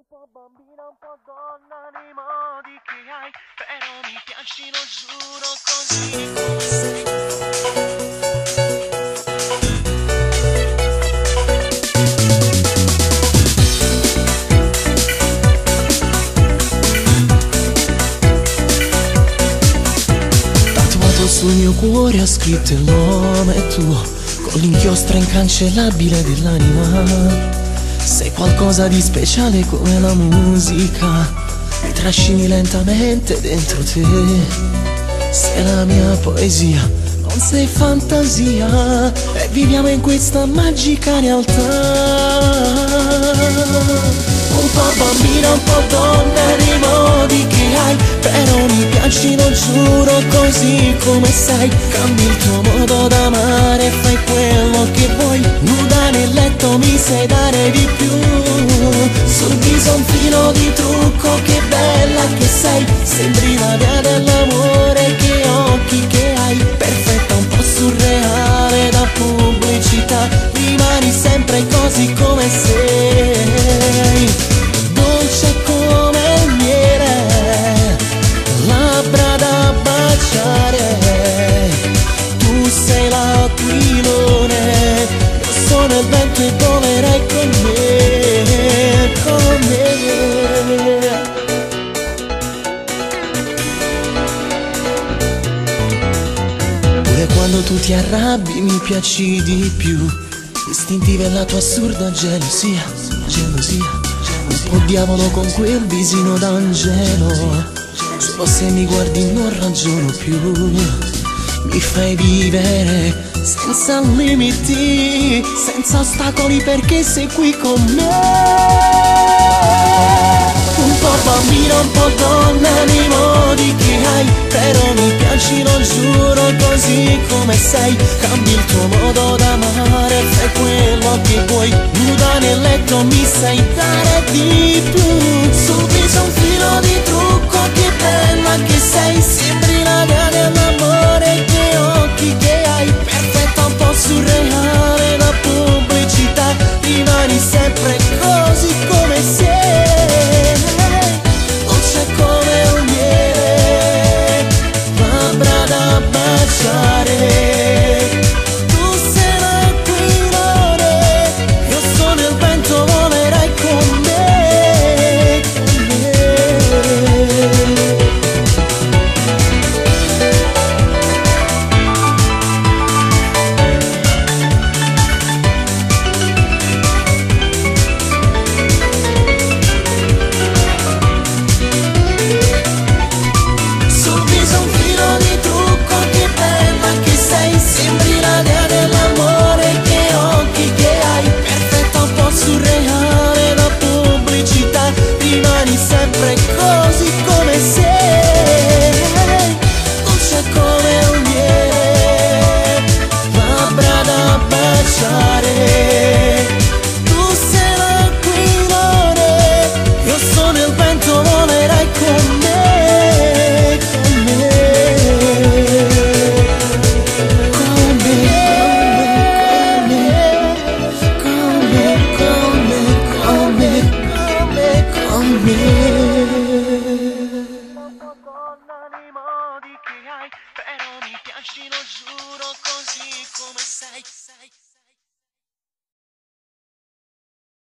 Un po' bambina, un po' donna nei modi che hai, però mi piaci, lo giuro, così come sei. Tatuato sul mio cuore ha scritto il nome tuo, con l'inchiostro incancellabile dell'anima. Sei qualcosa di speciale come la musica, mi trascini lentamente dentro te. Sei la mia poesia, non sei fantasia, e viviamo in questa magica realtà. Un po' bambina, un po' donna nei modi che hai, però mi piaci, lo giuro, così come sei. Cambi il tuo modo d'amare, fai quello che vuoi, nuda nel letto mi sai dare di più. Sul viso un filo di trucco, che bella che sei, sembri la dea dell'amore, che occhi che hai, perfetta, un po' surreale da pubblicità, rimani sempre così come sei. Dolce come il miele, labbra da baciare, tu sei l'aquilone, io sono il vento e volerai con me, con me. Pure quando tu ti arrabbi mi piaci di più, istintiva è la tua assurda gelosia, gelosia. Un po' diavolo con quel visino d'angelo, solo se mi guardi non ragiono più. Mi fai vivere senza limiti, senza ostacoli, perché sei qui con me. Un po' bambina, un po' donna nei modi che hai, però mi piaci, lo giuro, così come sei. Cambi il tuo modo d'amare, fai quello che vuoi, nuda nel letto mi sai dare di più. Sul viso un filo di trucco, che bella che sei, sembri la dea dell'amore,